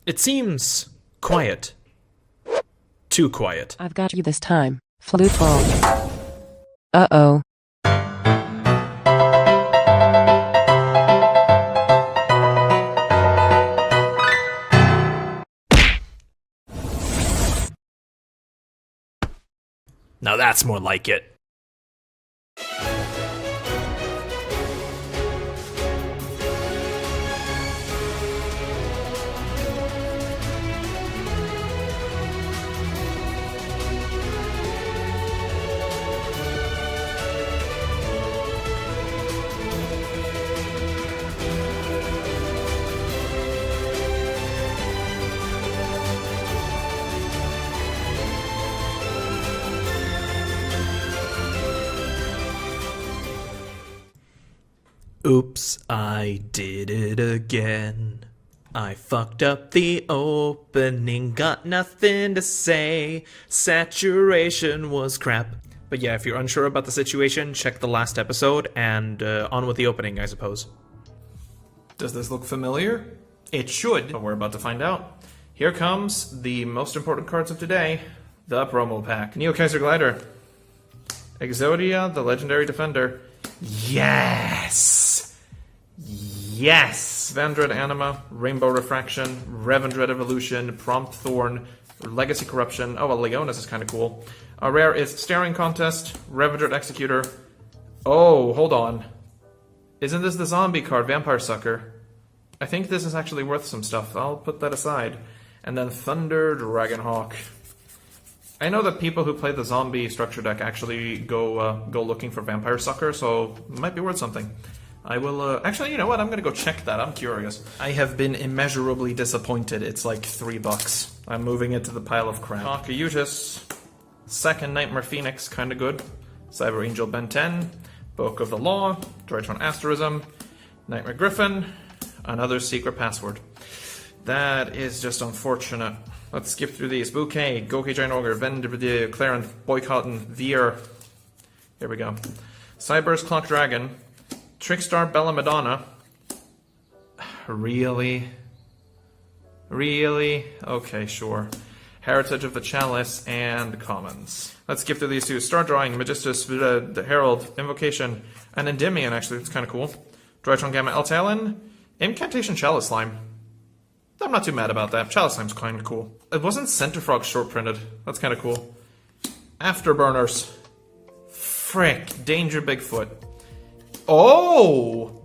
It seems quiet. Too quiet. I've got you this time. Flute ball. Uh-oh. Now that's more like it. Oops, I did it again. I fucked up the opening, got nothing to say. Saturation was crap. But yeah, if you're unsure about the situation, check the last episode, and on with the opening, I suppose. Does this look familiar? It should, but we're about to find out. Here comes the most important cards of today, the promo pack. Neo Kaiser Glider. Exodia, the Legendary Defender. Yes! Yes! Vandred Anima, Rainbow Refraction, Revendred Evolution, Prompt Thorn, Legacy Corruption. Oh, well, Leonis is kind of cool. A rare is Staring Contest, Revendred Executor. Oh, hold on. Isn't this the zombie card, Vampire Sucker? I think this is actually worth some stuff. I'll put that aside. And then Thunder Dragonhawk. I know that people who play the zombie structure deck actually go looking for Vampire Sucker, so it might be worth something. I will, actually, you know what? I'm gonna go check that. I'm curious. I have been immeasurably disappointed. It's like $3. I'm moving it to the pile of crap. Archeutis. Second Nightmare Phoenix, kinda good. Cyber Angel Ben 10. Book of the Law. Drytron Asterism. Nightmare Griffin. Another secret password. That is just unfortunate. Let's skip through these. Bouquet, Gokey Giant Ogre, Vendredieu, Clarence, Boycotton, Veer. Here we go. Cyber's Clock Dragon. Trickstar Bella Madonna. Really? Really? Okay, sure. Heritage of the Chalice, and Commons. Let's skip through these two. Star Drawing, Magistus, the Herald, Invocation, and Endymion, actually. It's kind of cool. Drytron Gamma Eltalon. Incantation Chalice Slime. I'm not too mad about that. Chalice Slime's kind of cool. It wasn't Centerfrog short printed. That's kind of cool. Afterburners. Frick. Danger Bigfoot. Oh!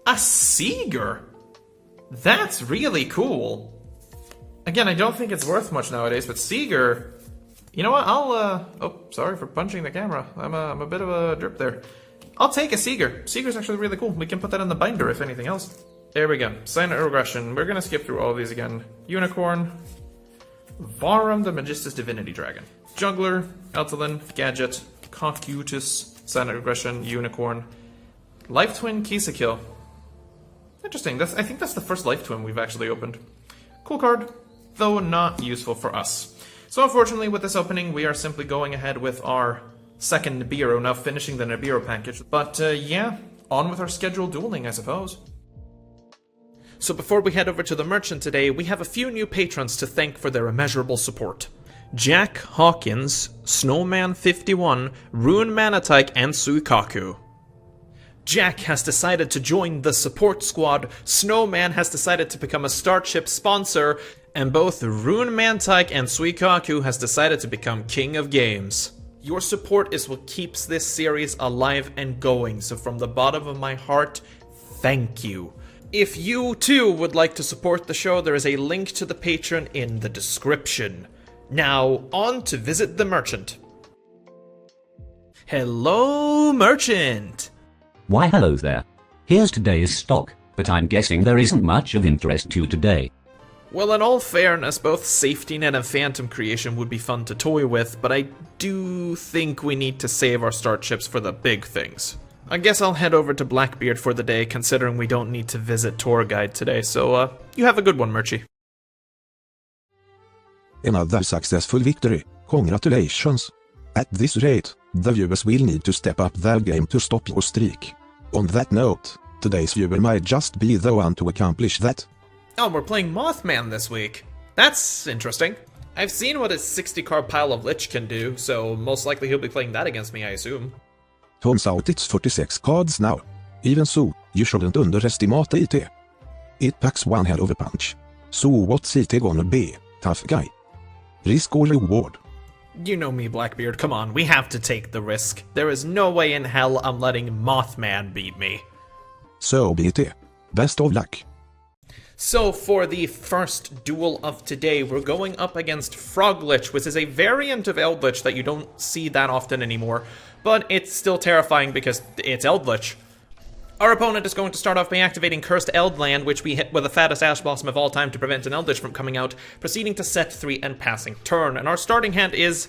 A Seeger! That's really cool. Again, I don't think it's worth much nowadays, but Seeger... You know what? I'll, Oh, sorry for punching the camera. I'm a bit of a drip there. I'll take a Seeger. Seeger's actually really cool. We can put that in the binder, if anything else. There we go. Sign of Regression. We're gonna skip through all of these again. Unicorn. Varum, the Magistus Divinity Dragon. Juggler. Eltalon. Gadget. Concutus. Sign of Regression. Unicorn. Life Twin Kisakill. Interesting. I think that's the first Life Twin we've actually opened. Cool card, though not useful for us. So unfortunately with this opening, we are simply going ahead with our second Nibiru, now finishing the Nibiru package. But yeah, on with our scheduled dueling, I suppose. So before we head over to the merchant today, we have a few new patrons to thank for their immeasurable support. Jack Hawkins, Snowman51, Rune Manatike, and Suikaku. Jack has decided to join the support squad, Snowman has decided to become a Starship sponsor, and both Rune Mantyke and Suikaku has decided to become King of Games. Your support is what keeps this series alive and going, so from the bottom of my heart, thank you. If you too would like to support the show, there is a link to the Patreon in the description. Now, on to visit the merchant. Hello, merchant! Why hello there. Here's today's stock, but I'm guessing there isn't much of interest to you today. Well, in all fairness, both Safety Net and Phantom Creation would be fun to toy with, but I do think we need to save our starships for the big things. I guess I'll head over to Blackbeard for the day, considering we don't need to visit Tour Guide today, so you have a good one, Murchie. Another successful victory. Congratulations. At this rate, the viewers will need to step up their game to stop your streak. On that note, today's viewer might just be the one to accomplish that. Oh, we're playing Mothman this week. That's interesting. I've seen what his 60-card pile of Lich can do, so most likely he'll be playing that against me, I assume. Turns out it's 46 cards now. Even so, you shouldn't underestimate IT. It packs one hell of a punch. So what's it gonna be, tough guy? Risk or reward? You know me, Blackbeard. Come on, we have to take the risk. There is no way in hell I'm letting Mothman beat me. So be it. Best of luck. So for the first duel of today, we're going up against Froglich, which is a variant of Eldritch that you don't see that often anymore, but it's still terrifying because it's Eldritch. Our opponent is going to start off by activating Cursed Eldland, which we hit with the fattest Ash Blossom of all time to prevent an Eldritch from coming out, proceeding to set 3 and passing turn. And our starting hand is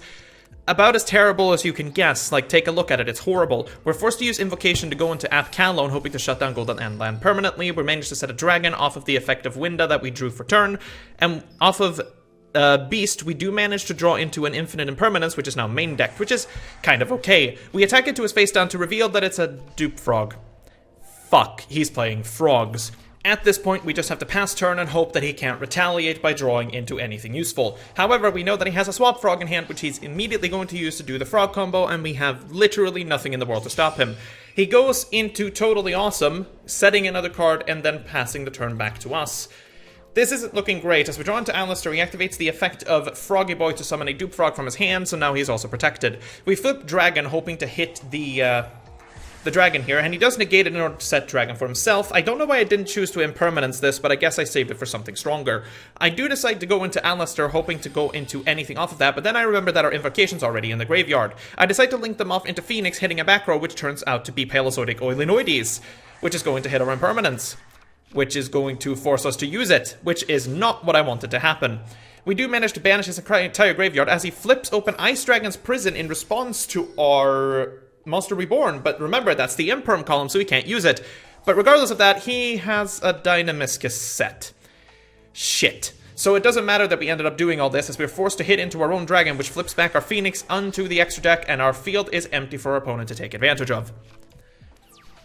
about as terrible as you can guess. Like, take a look at it, it's horrible. We're forced to use Invocation to go into Athkalon, hoping to shut down Golden Endland permanently. We managed to set a Dragon off of the effect of Winda that we drew for turn, and off of Beast, we do manage to draw into an Infinite Impermanence, which is now main decked, which is kind of okay. We attack it to his face down to reveal that it's a dupe frog. Fuck, he's playing frogs. At this point, we just have to pass turn and hope that he can't retaliate by drawing into anything useful. However, we know that he has a swap frog in hand, which he's immediately going to use to do the frog combo, and we have literally nothing in the world to stop him. He goes into Totally Awesome, setting another card, and then passing the turn back to us. This isn't looking great. As we draw into Alistair, he activates the effect of Froggy Boy to summon a dupe frog from his hand, so now he's also protected. We flip Dragon, hoping to hit the Dragon here, and he does negate it in order to set Dragon for himself. I don't know why I didn't choose to Impermanence this, but I guess I saved it for something stronger. I do decide to go into Alistair, hoping to go into anything off of that, but then I remember that our Invocation's already in the graveyard. I decide to link them off into Phoenix, hitting a back row, which turns out to be Paleozoic Oilinoides, which is going to hit our Impermanence, which is going to force us to use it, which is not what I wanted to happen. We do manage to banish his entire graveyard as he flips open Ice Dragon's Prison in response to our Monster Reborn, but remember, that's the Imperm column, so he can't use it. But regardless of that, he has a Dynamiscus set. Shit. So it doesn't matter that we ended up doing all this, as we're forced to hit into our own Dragon, which flips back our Phoenix onto the extra deck, and our field is empty for our opponent to take advantage of.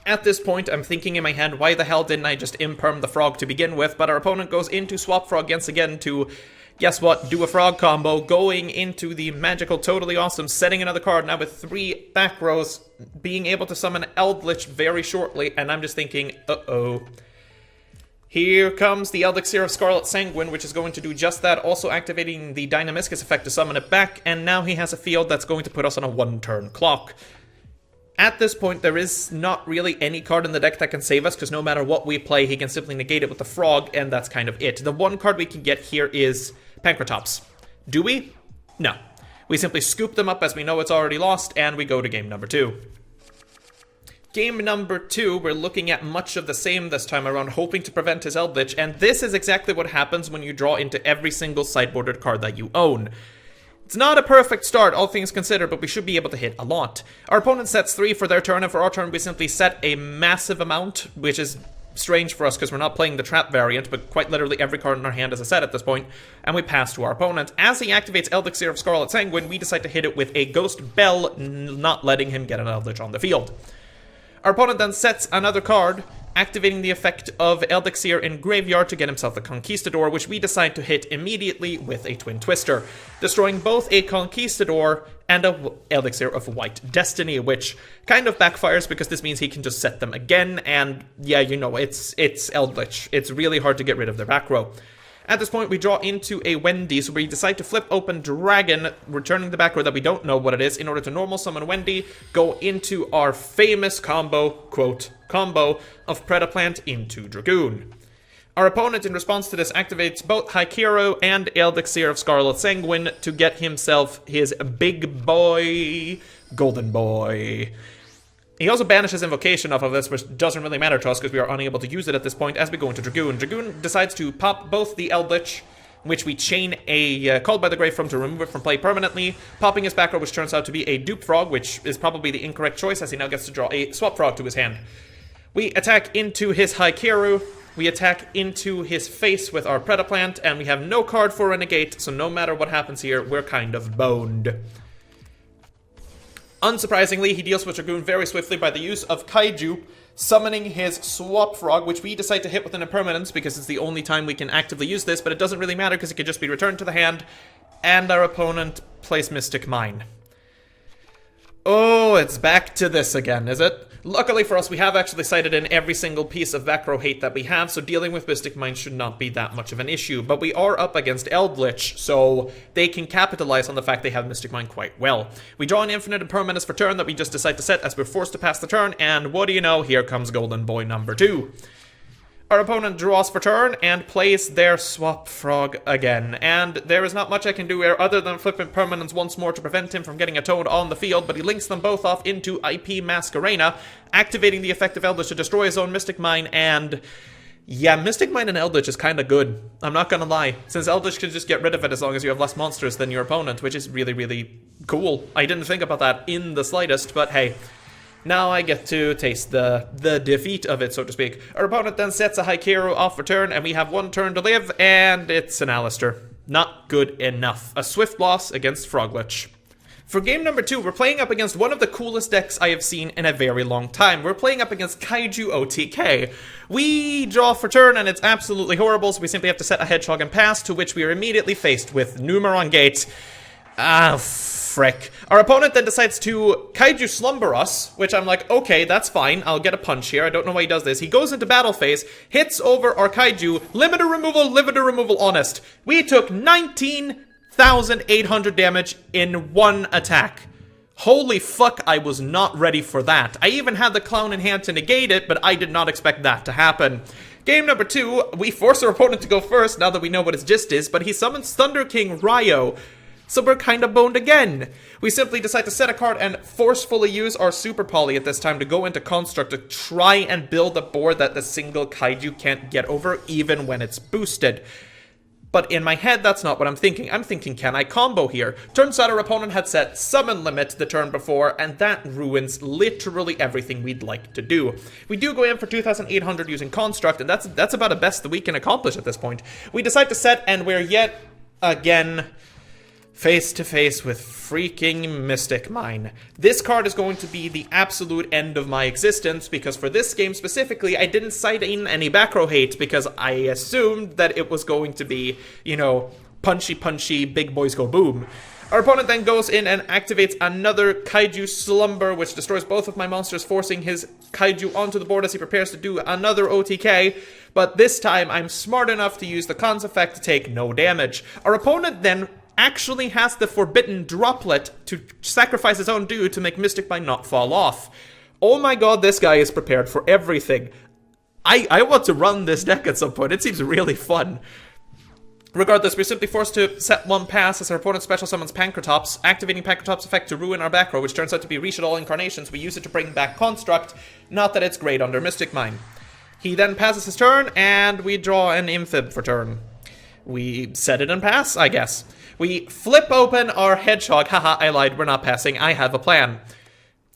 At this point, I'm thinking in my head, why the hell didn't I just Imperm the Frog to begin with? But our opponent goes into Swap Frog once again to, guess what, do a Frog combo, going into the magical Totally Awesome, setting another card, now with 3 back rows, being able to summon Eldritch very shortly, and I'm just thinking, uh-oh. Here comes the Elixir of Scarlet Sanguine, which is going to do just that, also activating the Dynamiscus effect to summon it back, and now he has a field that's going to put us on a 1-turn clock. At this point, there is not really any card in the deck that can save us, because no matter what we play, he can simply negate it with the Frog, and that's kind of it. The one card we can get here is Pancratops. Do we? No. We simply scoop them up as we know it's already lost, and we go to game number 2. Game number 2, we're looking at much of the same this time around, hoping to prevent his Eldritch, and this is exactly what happens when you draw into every single sideboarded card that you own. It's not a perfect start, all things considered, but we should be able to hit a lot. Our opponent sets 3 for their turn, and for our turn we simply set a massive amount, which is strange for us because we're not playing the trap variant, but quite literally every card in our hand is a set at this point, and we pass to our opponent. As he activates Elixir of Scarlet Sanguine, we decide to hit it with a Ghost Bell, not letting him get an Eldritch on the field. Our opponent then sets another card, activating the effect of Elixir in Graveyard to get himself the Conquistador, which we decide to hit immediately with a Twin Twister, destroying both a Conquistador and a Elixir of White Destiny, which kind of backfires because this means he can just set them again, and yeah, you know, it's Eldritch. It's really hard to get rid of their back row. At this point, we draw into a Wendy, so we decide to flip open Dragon, returning the back row that we don't know what it is, in order to normal summon Wendy, go into our famous combo, quote, combo, of Predaplant into Dragoon. Our opponent, in response to this, activates both Haikyro and Elixir of Scarlet Sanguine to get himself his big boy, Golden Boy. He also banishes Invocation off of this, which doesn't really matter to us because we are unable to use it at this point as we go into Dragoon. Dragoon decides to pop both the Eldritch, which we chain a Called by the Grave from to remove it from play permanently, popping his back row, which turns out to be a Dupe Frog, which is probably the incorrect choice as he now gets to draw a Swap Frog to his hand. We attack into his Haikyro, we attack into his face with our Predaplant, and we have no card for a negate, so no matter what happens here, we're kind of boned. Unsurprisingly, he deals with Dragoon very swiftly by the use of Kaiju, summoning his Swap Frog, which we decide to hit with an impermanence because it's the only time we can actively use this, but it doesn't really matter because it can just be returned to the hand, and our opponent plays Mystic Mine. Oh, it's back to this again, is it? Luckily for us, we have actually cited in every single piece of Vacro hate that we have, so dealing with Mystic Mine should not be that much of an issue. But we are up against Eldritch, so they can capitalize on the fact they have Mystic Mine quite well. We draw an infinite impermanence for turn that we just decide to set as we're forced to pass the turn, and what do you know, here comes Golden Boy number 2. Our opponent draws for turn and plays their Swap Frog again, and there is not much I can do here other than flip impermanence once more to prevent him from getting a Toad on the field, but he links them both off into IP Masquerena, activating the effect of Eldritch to destroy his own Mystic Mine, and yeah, Mystic Mine and Eldritch is kinda good. I'm not gonna lie, since Eldritch can just get rid of it as long as you have less monsters than your opponent, which is really, really cool. I didn't think about that in the slightest, but hey. Now I get to taste the defeat of it, so to speak. Our opponent then sets a Hikaru off for turn, and we have one turn to live, and it's an Alistair. Not good enough. A swift loss against Froglich. For game number 2, we're playing up against one of the coolest decks I have seen in a very long time. We're playing up against Kaiju OTK. We draw for turn, and it's absolutely horrible, so we simply have to set a Hedgehog and pass, to which we are immediately faced with Numeron Gate. Frick. Our opponent then decides to Kaiju Slumber us, which I'm like, okay, that's fine, I'll get a punch here, I don't know why he does this. He goes into battle phase, hits over our Kaiju, limiter removal, honest. We took 19,800 damage in one attack. Holy fuck, I was not ready for that. I even had the Clown in hand to negate it, but I did not expect that to happen. Game number 2, we force our opponent to go first now that we know what his gist is, but he summons Thunder King Ryo. So we're kinda boned again. We simply decide to set a card and forcefully use our Super Poly at this time to go into Construct to try and build a board that the single Kaiju can't get over even when it's boosted. But in my head, that's not what I'm thinking. I'm thinking, can I combo here? Turns out our opponent had set Summon Limit the turn before, and that ruins literally everything we'd like to do. We do go in for 2,800 using Construct, and that's about the best that we can accomplish at this point. We decide to set, and we're yet again face to face with freaking Mystic Mine. This card is going to be the absolute end of my existence, because for this game specifically, I didn't cite in any back row hate, because I assumed that it was going to be, you know, punchy, big boys go boom. Our opponent then goes in and activates another Kaiju Slumber, which destroys both of my monsters, forcing his Kaiju onto the board as he prepares to do another OTK, but this time I'm smart enough to use the Cons effect to take no damage. Our opponent then actually has the forbidden droplet to sacrifice his own dude to make Mystic Mine not fall off. Oh my god, this guy is prepared for everything. I want to run this deck at some point. It seems really fun. Regardless, we're simply forced to set one pass as our opponent special summons Pancratops, activating Pancratops' effect to ruin our back row, which turns out to be Shaddoll Incarnations. We use it to bring back Construct, not that it's great under Mystic Mine. He then passes his turn, and we draw an Amphib for turn. We set it and pass, I guess. We flip open our Hedgehog. Haha, I lied, we're not passing. I have a plan.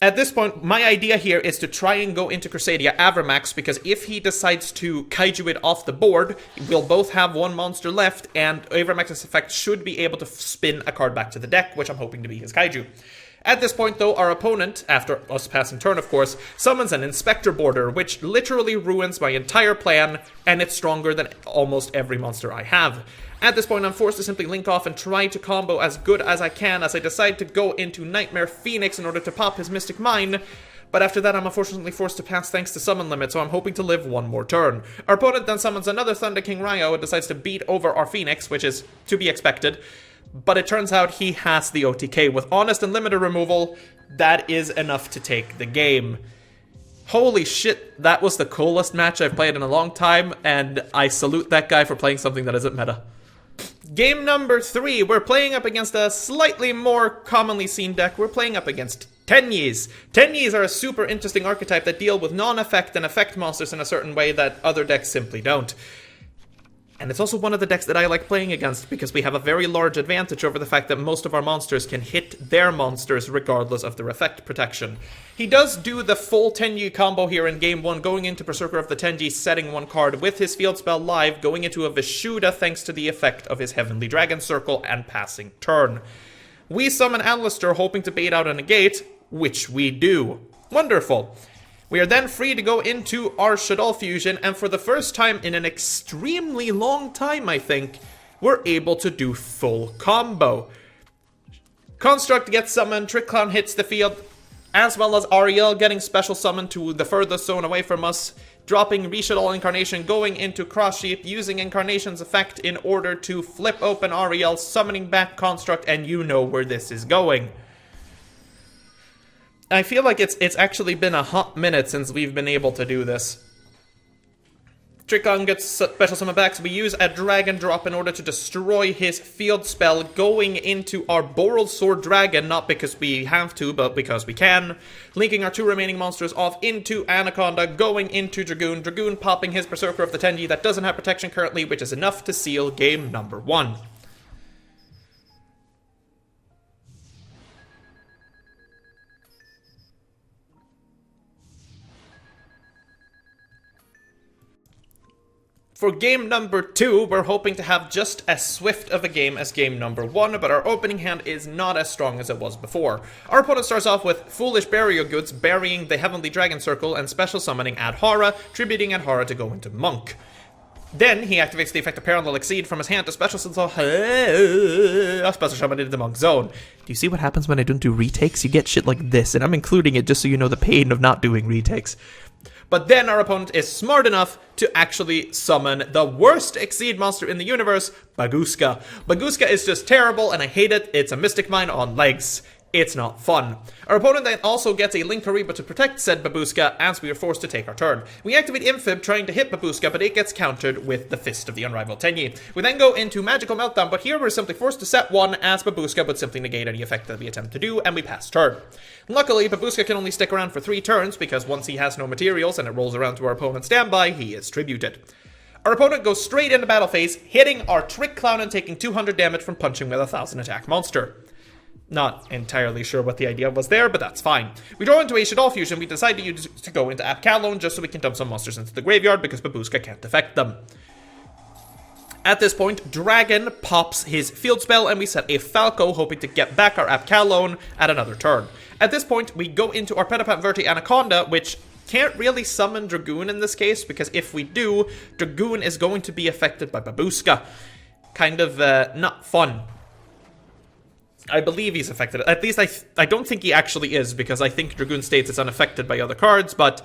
At this point, my idea here is to try and go into Crusadia Avermax, because if he decides to Kaiju it off the board, we'll both have one monster left, and Avermax's effect should be able to spin a card back to the deck, which I'm hoping to be his Kaiju. At this point, though, our opponent, after us passing turn, of course, summons an Inspector Border, which literally ruins my entire plan, and it's stronger than almost every monster I have. At this point, I'm forced to simply link off and try to combo as good as I can as I decide to go into Nightmare Phoenix in order to pop his Mystic Mine, but after that I'm unfortunately forced to pass thanks to Summon Limit, so I'm hoping to live one more turn. Our opponent then summons another Thunder King Ryo and decides to beat over our Phoenix, which is to be expected, but it turns out he has the OTK. With Honest and Limiter removal, that is enough to take the game. Holy shit, that was the coolest match I've played in a long time, and I salute that guy for playing something that isn't meta. Game number 3, we're playing up against a slightly more commonly seen deck. We're playing up against Tenjis. Tenjis are a super interesting archetype that deal with non-effect and effect monsters in a certain way that other decks simply don't. And it's also one of the decks that I like playing against because we have a very large advantage over the fact that most of our monsters can hit their monsters regardless of their effect protection. He does do the full Tenji combo here in game 1, going into Berserker of the Tenji, setting one card with his field spell live, going into a Vishuda thanks to the effect of his Heavenly Dragon Circle, and passing turn. We summon Alistair hoping to bait out a negate, which we do. Wonderful. We are then free to go into our Shaddoll fusion, and for the first time in an extremely long time, I think, we're able to do full combo. Construct gets summoned, Trick Clown hits the field, as well as Ariel getting special summoned to the furthest zone away from us, dropping Reshaddoll Incarnation, going into Cross Sheep, using Incarnation's effect in order to flip open Ariel, summoning back Construct, and you know where this is going. I feel like it's actually been a hot minute since we've been able to do this. Trickon gets special summon back, so we use a Dragon Drop in order to destroy his field spell, going into our Boral Sword Dragon, not because we have to, but because we can. Linking our 2 remaining monsters off into Anaconda, going into Dragoon. Dragoon popping his Berserker of the Tenji that doesn't have protection currently, which is enough to seal game number 1. For game number 2, we're hoping to have just as swift of a game as game number 1, but our opening hand is not as strong as it was before. Our opponent starts off with Foolish Burial Goods, burying the Heavenly Dragon Circle and special summoning Adhara, tributing Adhara to go into Monk. Then he activates the effect of Parallel Exceed from his hand to special summon into the Monk zone. Do you see what happens when I don't do retakes? You get shit like this, and I'm including it just so you know the pain of not doing retakes. But then our opponent is smart enough to actually summon the worst Exceed monster in the universe, Baguska. Baguska is just terrible, and I hate it. It's a Mystic Mine on legs. It's not fun. Our opponent then also gets a Link Kariba to protect said Babuska as we are forced to take our turn. We activate Infib trying to hit Babuska, but it gets countered with the Fist of the Unrivaled Tenyi. We then go into Magical Meltdown, but here we're simply forced to set 1 as Babuska would simply negate any effect that we attempt to do, and we pass turn. Luckily, Babuska can only stick around for 3 turns, because once he has no materials and it rolls around to our opponent's standby, he is tributed. Our opponent goes straight into battle phase, hitting our Trick Clown and taking 200 damage from punching with a 1000 attack monster. Not entirely sure what the idea was there, but that's fine. We draw into a Shaddoll fusion. We decide to go into Apkalone just so we can dump some monsters into the graveyard because Babuska can't affect them. At this point, Dragon pops his field spell and we set a Falco, hoping to get back our Apkalone at another turn. At this point, we go into our Petapant Verti Anaconda, which can't really summon Dragoon in this case, because if we do, Dragoon is going to be affected by Babuska. Kind of not fun. I believe he's affected. At least I don't think he actually is, because I think Dragoon states it's unaffected by other cards, but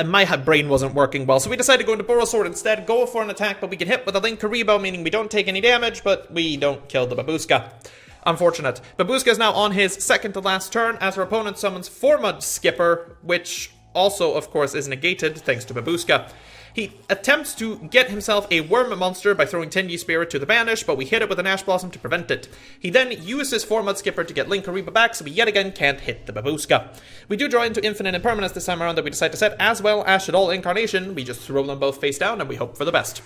my brain wasn't working well, so we decided to go into Boral Sword instead, go for an attack, but we get hit with a Link Karibo, meaning we don't take any damage, but we don't kill the Babuska. Unfortunate. Babuska is now on his second to last turn, as our opponent summons Formud Skipper, which also, of course, is negated thanks to Babuska. He attempts to get himself a worm monster by throwing Tenji Spirit to the banish, but we hit it with an Ash Blossom to prevent it. He then uses Formud Skipper to get Link Kariba back, so we yet again can't hit the Babuska. We do draw into Infinite Impermanence this time around that we decide to set, as well as Shaddoll Incarnation. We just throw them both face down and we hope for the best.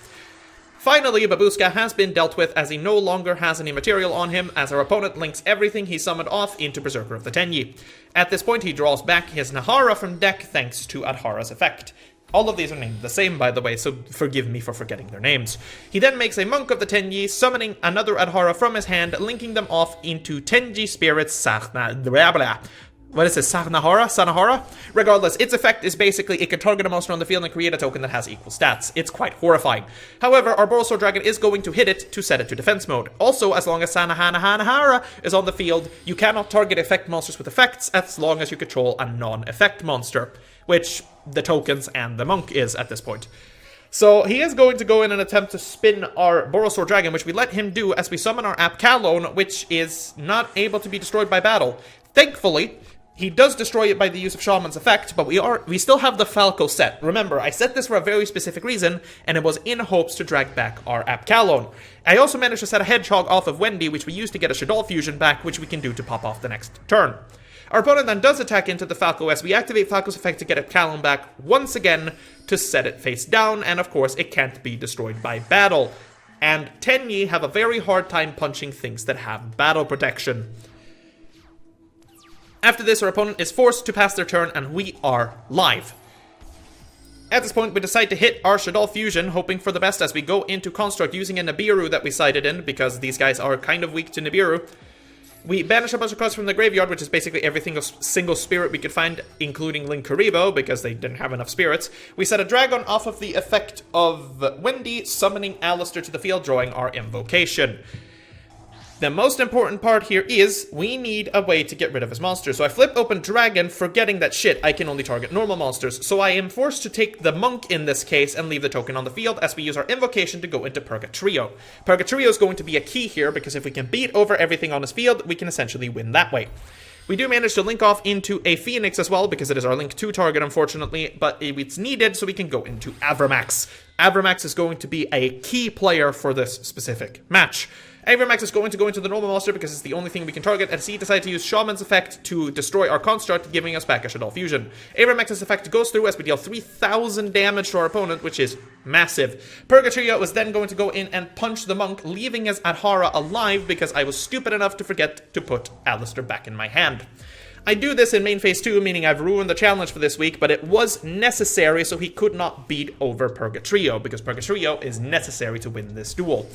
Finally, Babuska has been dealt with as he no longer has any material on him, as our opponent links everything he summoned off into Berserker of the Tenyi. At this point, he draws back his Nahara from deck thanks to Adhara's effect. All of these are named the same, by the way, so forgive me for forgetting their names. He then makes a Monk of the Tenji, summoning another Adhara from his hand, linking them off into Tenji Spirit's Sanahara? Regardless, its effect is basically it can target a monster on the field and create a token that has equal stats. It's quite horrifying. However, our Boral Sword Dragon is going to hit it to set it to defense mode. Also, as long as Sanahara is on the field, you cannot target effect monsters with effects as long as you control a non-effect monster, which the tokens and the Monk is at this point. So he is going to go in and attempt to spin our Boral Sword Dragon, which we let him do as we summon our Apkalone, which is not able to be destroyed by battle. Thankfully, he does destroy it by the use of Shaman's effect, but we still have the Falco set. Remember, I set this for a very specific reason, and it was in hopes to drag back our Apkalone. I also managed to set a Hedgehog off of Wendy, which we used to get a Shaddoll fusion back, which we can do to pop off the next turn. Our opponent then does attack into the Falco as we activate Falco's effect to get Apkalone back once again to set it face down, and of course it can't be destroyed by battle. And Tenyi have a very hard time punching things that have battle protection. After this, our opponent is forced to pass their turn, and we are live. At this point, we decide to hit our Shaddoll fusion, hoping for the best as we go into Construct using a Nibiru that we sided in, because these guys are kind of weak to Nibiru. We banish a bunch of cards from the graveyard, which is basically every single spirit we could find, including Linkuriboh, because they didn't have enough spirits. We set a dragon off of the effect of Windy, summoning Alistair to the field, drawing our invocation. The most important part here is we need a way to get rid of his monsters. So I flip open Dragon, forgetting that shit, I can only target normal monsters. So I am forced to take the Monk in this case and leave the token on the field as we use our invocation to go into Purgatrio. Purgatrio is going to be a key here because if we can beat over everything on his field, we can essentially win that way. We do manage to link off into a Phoenix as well because it is our link 2 target, unfortunately, but it's needed so we can go into Avramax. Avramax is going to be a key player for this specific match. Avramax is going to go into the normal monster because it's the only thing we can target, as he decided to use Shaman's effect to destroy our construct, giving us back a Shaddoll fusion. Avramax's effect goes through as we deal 3,000 damage to our opponent, which is massive. Purgatrio is then going to go in and punch the Monk, leaving his Adhara alive because I was stupid enough to forget to put Alistair back in my hand. I do this in main phase 2, meaning I've ruined the challenge for this week, but it was necessary so he could not beat over Purgatrio, because Purgatrio is necessary to win this duel.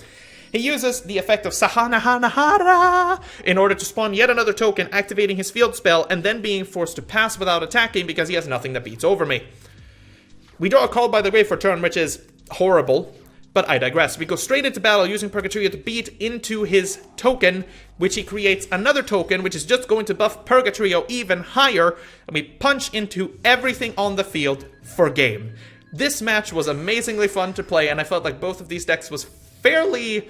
He uses the effect of Sahanahanahara in order to spawn yet another token, activating his field spell, and then being forced to pass without attacking because he has nothing that beats over me. We draw a Call by the Grave for turn, which is horrible, but I digress. We go straight into battle using Purgatrio to beat into his token, which he creates another token, which is just going to buff Purgatrio even higher, and we punch into everything on the field for game. This match was amazingly fun to play, and I felt like both of these decks was fairly...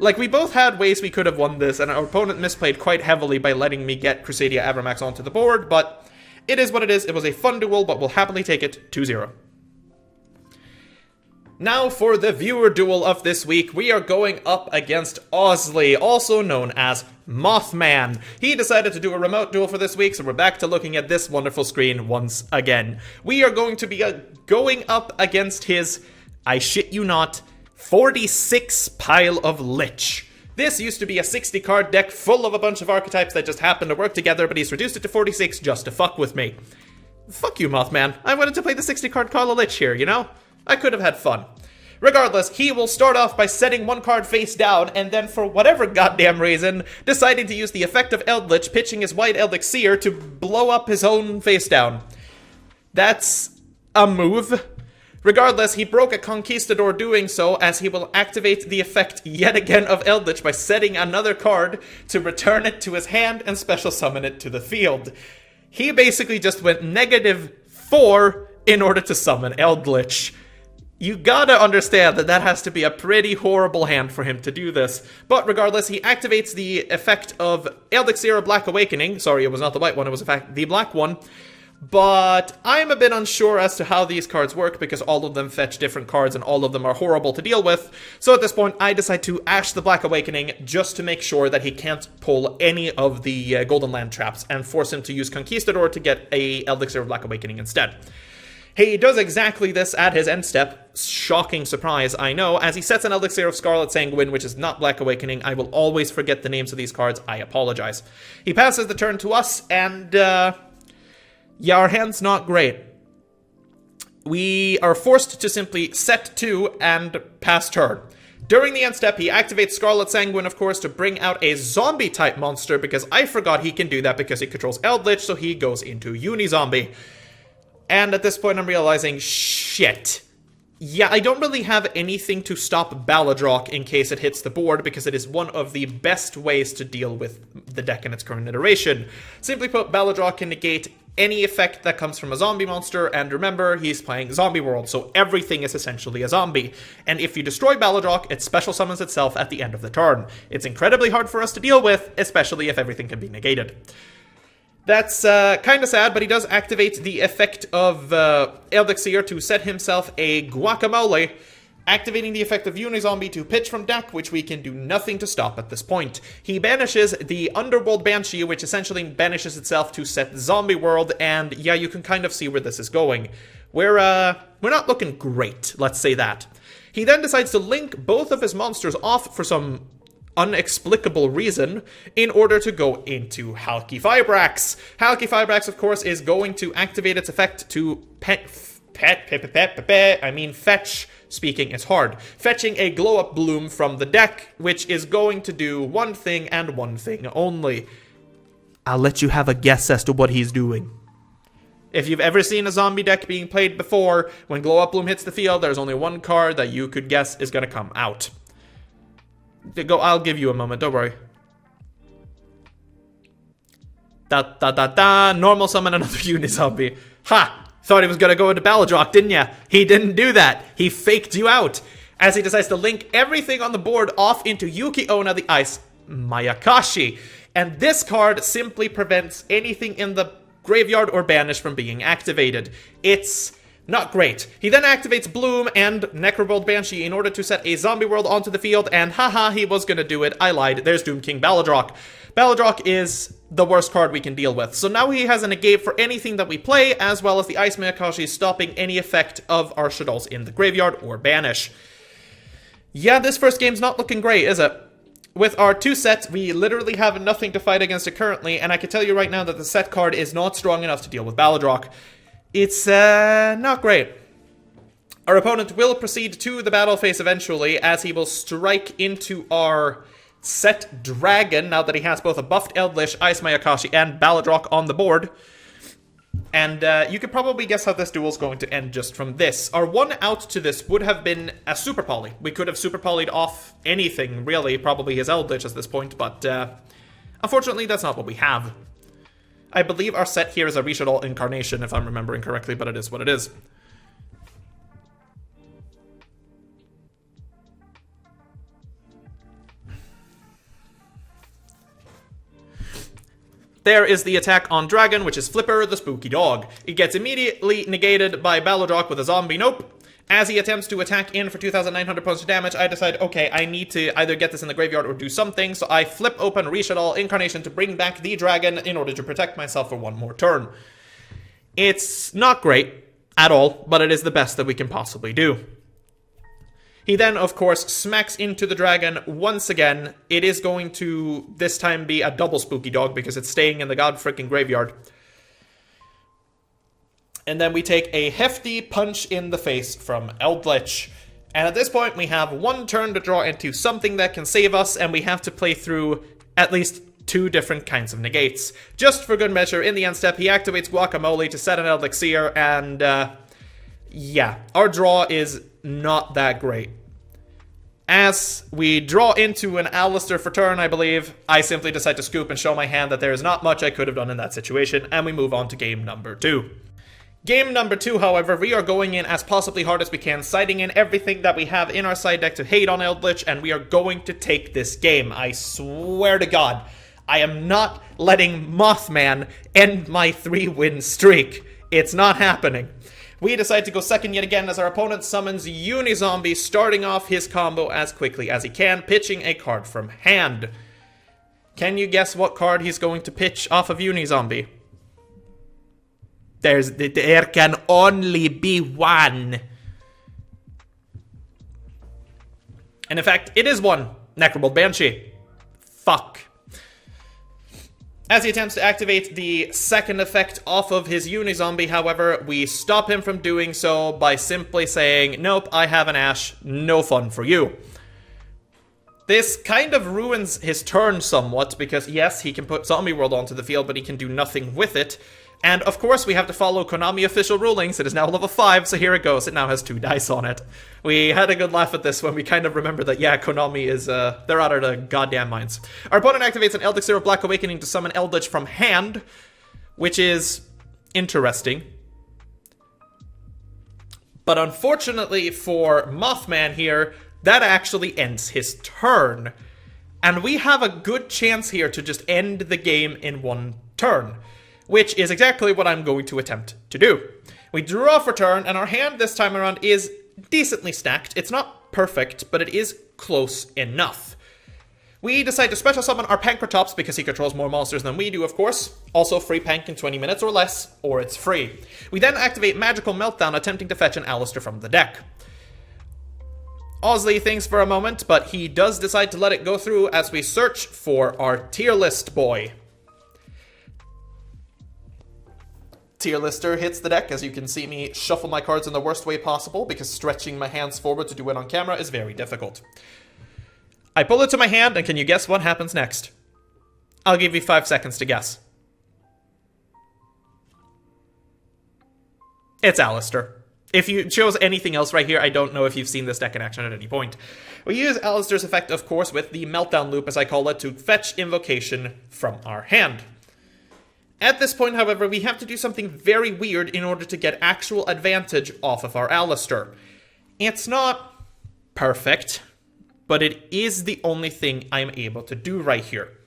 Like, we both had ways we could have won this, and our opponent misplayed quite heavily by letting me get Crusadia Avramax onto the board, but it is what it is. It was a fun duel, but we'll happily take it 2-0. Now for the viewer duel of this week, we are going up against Osley, also known as Mothman. He decided to do a remote duel for this week, so we're back to looking at this wonderful screen once again. We are going to be going up against his, I shit you not, 46 pile of Lich. This used to be a 60 card deck full of a bunch of archetypes that just happened to work together, but he's reduced it to 46 just to fuck with me. Fuck you, Mothman. I wanted to play the 60 card Call of Lich here, you know? I could have had fun. Regardless, he will start off by setting one card face down, and then for whatever goddamn reason, deciding to use the effect of Eldritch, pitching his White Elixir to blow up his own face down. That's a move. Regardless, he broke a Conquistador doing so, as he will activate the effect yet again of Eldritch by setting another card to return it to his hand and special summon it to the field. He basically just went -4 in order to summon Eldritch. You gotta understand that that has to be a pretty horrible hand for him to do this. But regardless, he activates the effect of Elixir Black Awakening. Sorry, it was not the white one, it was in fact the black one. But I'm a bit unsure as to how these cards work because all of them fetch different cards and all of them are horrible to deal with. So at this point, I decide to Ash the Black Awakening just to make sure that he can't pull any of the Golden Land traps and force him to use Conquistador to get a Elixir of Black Awakening instead. He does exactly this at his end step. Shocking surprise, I know, as he sets an Elixir of Scarlet Sanguine, which is not Black Awakening. I will always forget the names of these cards. I apologize. He passes the turn to us, and, yeah, our hand's not great. We are forced to simply set 2 and pass turn. During the end step, he activates Scarlet Sanguine, of course, to bring out a zombie-type monster, because I forgot he can do that because he controls Eldritch, so he goes into Uni-Zombie. And at this point, I'm realizing, shit. Yeah, I don't really have anything to stop Baladrock in case it hits the board, because it is one of the best ways to deal with the deck in its current iteration. Simply put, Baladrock can negate any effect that comes from a zombie monster, and remember, he's playing Zombie World, so everything is essentially a zombie. And if you destroy Baladrock, it special summons itself at the end of the turn. It's incredibly hard for us to deal with, especially if everything can be negated. That's kind of sad, but he does activate the effect of Elixir to set himself a Guacamole, activating the effect of Unizombie to pitch from deck, which we can do nothing to stop at this point. He banishes the Underworld Banshee, which essentially banishes itself to set Zombie World, and yeah, you can kind of see where this is going. We're not looking great, let's say that. He then decides to link both of his monsters off for some unexplicable reason in order to go into Halki Fibrax. Halki Fibrax, of course, is going to activate its effect to fetch. Speaking is hard. Fetching a glow-up bloom from the deck, which is going to do one thing and one thing only. I'll let you have a guess as to what he's doing. If you've ever seen a zombie deck being played before, when glow-up bloom hits the field, there's only one card that you could guess is going to come out. I'll give you a moment, don't worry. Normal summon another Unizombie. Ha! Thought he was gonna go into Balladrock, didn't ya? He didn't do that. He faked you out. As he decides to link everything on the board off into Yuki Onna the Ice Mayakashi. And this card simply prevents anything in the graveyard or banish from being activated. It's not great. He then activates Bloom and Necrobolt Banshee in order to set a zombie world onto the field, and haha, he was gonna do it. I lied. There's Doom King Balladrock. Balladrock is the worst card we can deal with. So now he has a negate for anything that we play, as well as the Ice Mayakashi stopping any effect of our Shaddolls in the graveyard or banish. Yeah, this first game's not looking great, is it? With our 2 sets, we literally have nothing to fight against it currently, and I can tell you right now that the set card is not strong enough to deal with Balladrock. It's, not great. Our opponent will proceed to the battle phase eventually, as he will strike into our set Dragon, now that he has both a buffed Eldritch, Ice Mayakashi, and Balladrock on the board. And you could probably guess how this duel's going to end just from this. Our one out to this would have been a Super Poly. We could have Super Poly'd off anything, really, probably his Eldritch at this point, but unfortunately that's not what we have. I believe our set here is a Shaddoll Incarnation, if I'm remembering correctly, but it is what it is. There is the attack on Dragon, which is Flipper, the spooky dog. It gets immediately negated by Balladrock with a zombie nope. As he attempts to attack in for 2,900 points of damage, I decide, okay, I need to either get this in the graveyard or do something, so I flip open Shaddoll Incarnation to bring back the Dragon in order to protect myself for one more turn. It's not great at all, but it is the best that we can possibly do. He then, of course, smacks into the Dragon once again. It is going to, this time, be a double spooky dog because it's staying in the god-freaking graveyard. And then we take a hefty punch in the face from Eldritch. And at this point, we have one turn to draw into something that can save us, and we have to play through at least 2 different kinds of negates. Just for good measure, in the end step, he activates Guacamole to set an Elixir, and yeah, our draw is not that great. As we draw into an Alistair for turn, I believe, I simply decide to scoop and show my hand that there is not much I could have done in that situation, and we move on to game number 2. Game number 2, however, we are going in as possibly hard as we can, siding in everything that we have in our side deck to hate on Eldritch, and we are going to take this game. I swear to God, I am not letting Mothman end my 3-win streak. It's not happening. We decide to go second yet again as our opponent summons Unizombie, starting off his combo as quickly as he can, pitching a card from hand. Can you guess what card he's going to pitch off of Unizombie? There can only be one. And in fact, it is one. Necrobolt Banshee. Fuck. As he attempts to activate the second effect off of his Unizombie, however, we stop him from doing so by simply saying, nope, I have an Ash, no fun for you. This kind of ruins his turn somewhat, because yes, he can put Zombie World onto the field, but he can do nothing with it. And of course, we have to follow Konami official rulings. It is now level 5, so here it goes. It now has 2 dice on it. We had a good laugh at this when we kind of remember that, yeah, Konami is, they're out of their goddamn minds. Our opponent activates an Elixir of Black Awakening to summon Eldritch from hand, which is interesting. But unfortunately for Mothman here, that actually ends his turn. And we have a good chance here to just end the game in 1 turn. Which is exactly what I'm going to attempt to do. We draw for turn, and our hand this time around is decently stacked. It's not perfect, but it is close enough. We decide to special summon our Pankratops because he controls more monsters than we do, of course. Also free Pank in 20 minutes or less, or it's free. We then activate Magical Meltdown, attempting to fetch an Alistair from the deck. Osley thinks for a moment, but he does decide to let it go through as we search for our tier list boy. tier lister hits the deck, as you can see me shuffle my cards in the worst way possible, because stretching my hands forward to do it on camera is very difficult. I pull it to my hand, and can you guess what happens next? I'll give you 5 seconds to guess. It's Alistair. If you chose anything else right here, I don't know if you've seen this deck in action at any point. We use Alistair's effect, of course, with the Meltdown Loop, as I call it, to fetch Invocation from our hand. At this point, however, we have to do something very weird in order to get actual advantage off of our Alistair. It's not perfect, but it is the only thing I'm able to do right here.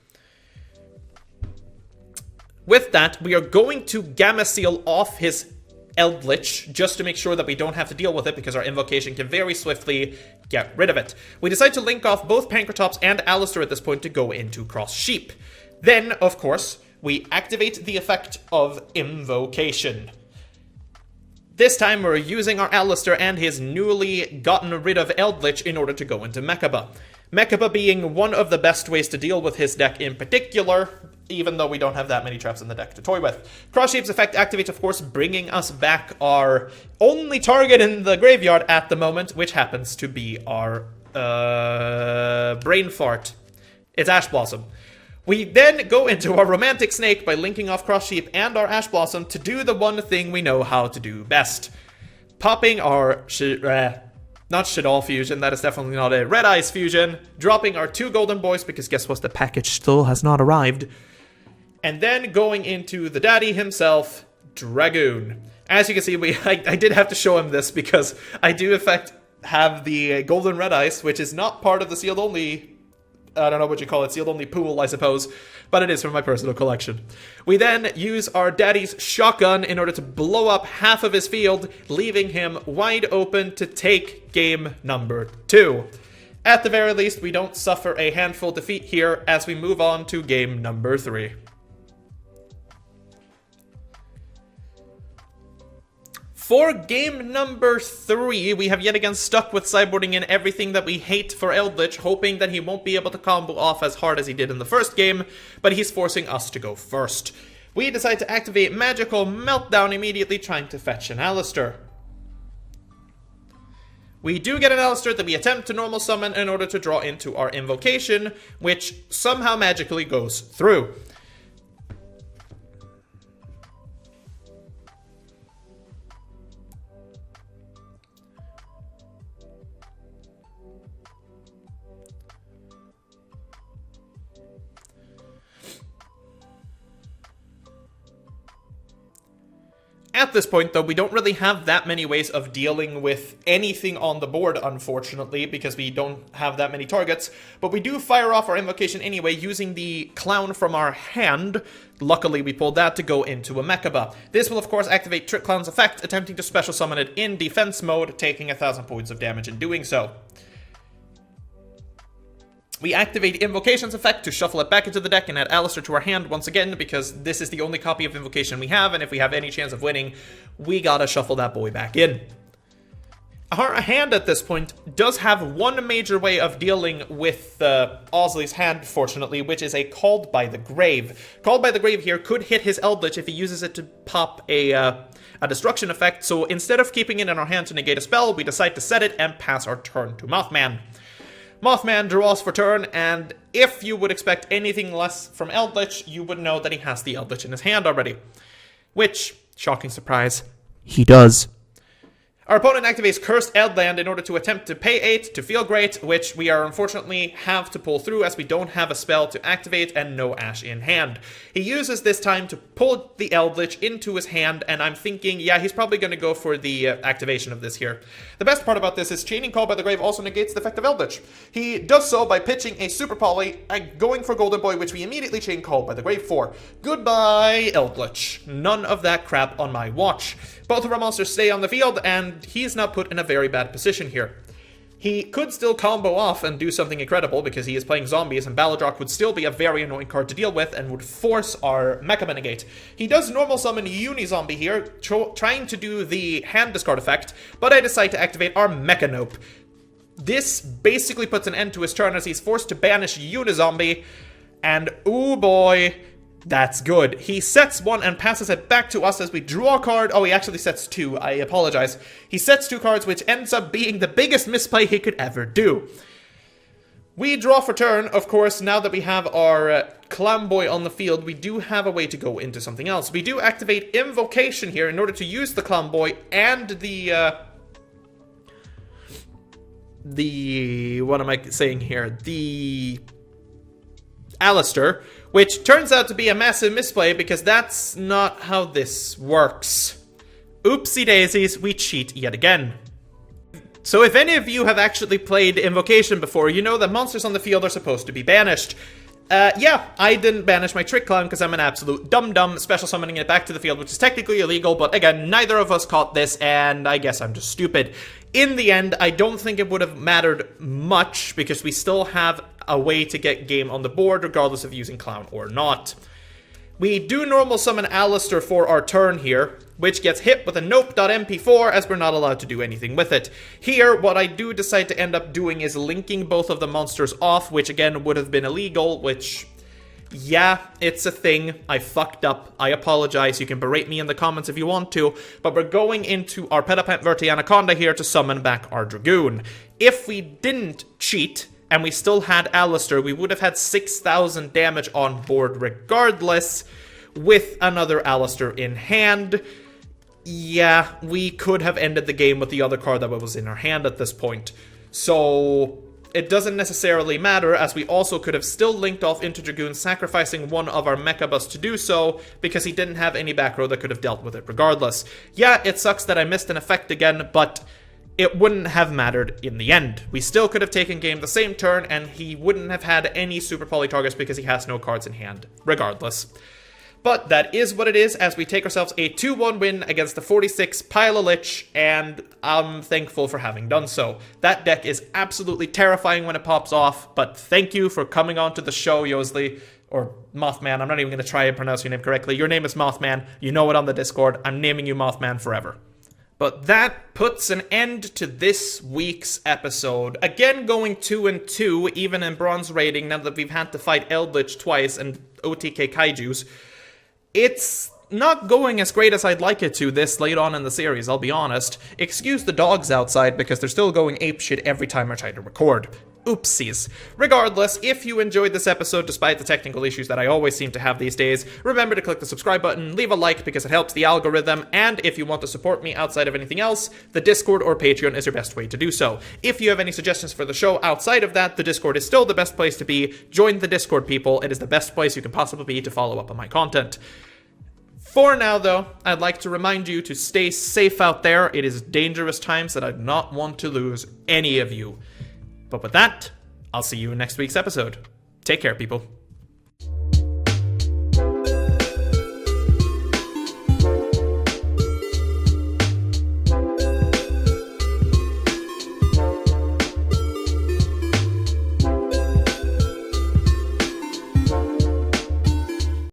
With that, we are going to Gamma Seal off his Eldritch, just to make sure that we don't have to deal with it, because our invocation can very swiftly get rid of it. We decide to link off both Pancratops and Alistair at this point to go into Cross Sheep. Then, of course, we activate the effect of Invocation. This time we're using our Alistair and his newly gotten rid of Eldritch in order to go into Mechaba. Mechaba being one of the best ways to deal with his deck in particular, even though we don't have that many traps in the deck to toy with. Cross Shape's effect activates, of course, bringing us back our only target in the graveyard at the moment, which happens to be our Brain Fart. It's Ash Blossom. We then go into our Romantic Snake by linking off Cross Sheep and our Ash Blossom to do the one thing we know how to do best. Popping our not Shaddoll fusion, that is definitely not a Red Eyes fusion. Dropping our 2 Golden Boys, because guess what, the package still has not arrived. And then going into the daddy himself, Dragoon. As you can see, I did have to show him this, because I do in fact have the Golden Red Ice, which is not part of the sealed only, I don't know what you call it, sealed only pool, I suppose, but it is from my personal collection. We then use our daddy's shotgun in order to blow up half of his field, leaving him wide open to take game number 2. At the very least, we don't suffer a handful defeat here as we move on to game number 3. For game number 3, we have yet again stuck with sideboarding in everything that we hate for Eldritch, hoping that he won't be able to combo off as hard as he did in the first game, but he's forcing us to go first. We decide to activate Magical Meltdown immediately, trying to fetch an Alistair. We do get an Alistair that we attempt to normal summon in order to draw into our invocation, which somehow magically goes through. At this point, though, we don't really have that many ways of dealing with anything on the board, unfortunately, because we don't have that many targets. But we do fire off our invocation anyway, using the clown from our hand. Luckily, we pulled that to go into a Mechaba. This will, of course, activate Trick Clown's effect, attempting to special summon it in defense mode, taking 1,000 points of damage in doing so. We activate Invocation's effect to shuffle it back into the deck and add Alistair to our hand once again, because this is the only copy of Invocation we have, and if we have any chance of winning, we gotta shuffle that boy back in. Our hand at this point does have one major way of dealing with Owsley's hand, fortunately, which is a Called by the Grave. Called by the Grave here could hit his Eldritch if he uses it to pop a destruction effect, so instead of keeping it in our hand to negate a spell, we decide to set it and pass our turn to Mothman. Mothman draws for turn, and if you would expect anything less from Eldritch, you would know that he has the Eldritch in his hand already. Which, shocking surprise, he does. Our opponent activates Cursed Eldland in order to attempt to pay 8 to feel great, which we are unfortunately have to pull through as we don't have a spell to activate and no Ash in hand. He uses this time to pull the Eldritch into his hand, and I'm thinking, yeah, he's probably going to go for the activation of this here. The best part about this is chaining Call by the Grave also negates the effect of Eldritch. He does so by pitching a Super Poly, going for Golden Boy, which we immediately chain Call by the Grave for. Goodbye, Eldritch. None of that crap on my watch. Both of our monsters stay on the field, and he's not put in a very bad position here. He could still combo off and do something incredible because he is playing zombies, and Baladrock would still be a very annoying card to deal with and would force our Mechaba negate. He does normal summon Unizombie here, trying to do the hand discard effect, but I decide to activate our Mechanope. This basically puts an end to his turn as he's forced to banish Unizombie, and ooh boy, That's good. He sets one and passes it back to us as we draw a card. Oh, he actually sets two. I apologize. He sets two cards, which ends up being the biggest misplay he could ever do. We draw for turn. Of course, now that we have our Clown Boy on the field, we do have a way to go into something else. We do activate Invocation here in order to use the Clown Boy and what am I saying here? The Alistair, which turns out to be a massive misplay because that's not how this works. Oopsie daisies, we cheat yet again. So if any of you have actually played Invocation before, you know that monsters on the field are supposed to be banished. Yeah, I didn't banish my Trick Clown because I'm an absolute dum-dum, special summoning it back to the field, which is technically illegal, but again, neither of us caught this, and I guess I'm just stupid. In the end, I don't think it would have mattered much, because we still have a way to get game on the board, regardless of using Clown or not. We do normal summon Alistair for our turn here, which gets hit with a nope.mp4 as we're not allowed to do anything with it. Here, what I do decide to end up doing is linking both of the monsters off, which again would have been illegal, which, yeah, it's a thing. I fucked up. I apologize. You can berate me in the comments if you want to, but we're going into our Pedipant Verti Anaconda here to summon back our Dragoon. If we didn't cheat, and we still had Alistair, we would have had 6,000 damage on board regardless, with another Alistair in hand. Yeah, we could have ended the game with the other card that was in our hand at this point. So it doesn't necessarily matter, as we also could have still linked off into Dragoon, sacrificing one of our Mechabus to do so, because he didn't have any back row that could have dealt with it regardless. Yeah, it sucks that I missed an effect again, but it wouldn't have mattered in the end. We still could have taken game the same turn, and he wouldn't have had any Super Poly targets because he has no cards in hand, regardless. But that is what it is, as we take ourselves a 2-1 win against the 46 Pile of Lich, and I'm thankful for having done so. That deck is absolutely terrifying when it pops off, but thank you for coming on to the show, Yosley. Or Mothman, I'm not even going to try and pronounce your name correctly. Your name is Mothman, you know it on the Discord. I'm naming you Mothman forever. But that puts an end to this week's episode. Again, going 2-2, even in bronze rating, now that we've had to fight Eldritch twice and OTK Kaijus. It's not going as great as I'd like it to this late on in the series, I'll be honest. Excuse the dogs outside because they're still going apeshit every time I try to record. Oopsies. Regardless, if you enjoyed this episode despite the technical issues that I always seem to have these days, remember to click the subscribe button, leave a like because it helps the algorithm, and if you want to support me outside of anything else, the Discord or Patreon is your best way to do so. If you have any suggestions for the show outside of that, the Discord is still the best place to be. Join the Discord, people. It is the best place you can possibly be to follow up on my content. For now, though, I'd like to remind you to stay safe out there. It is dangerous times that I do not want to lose any of you. But with that, I'll see you in next week's episode. Take care, people.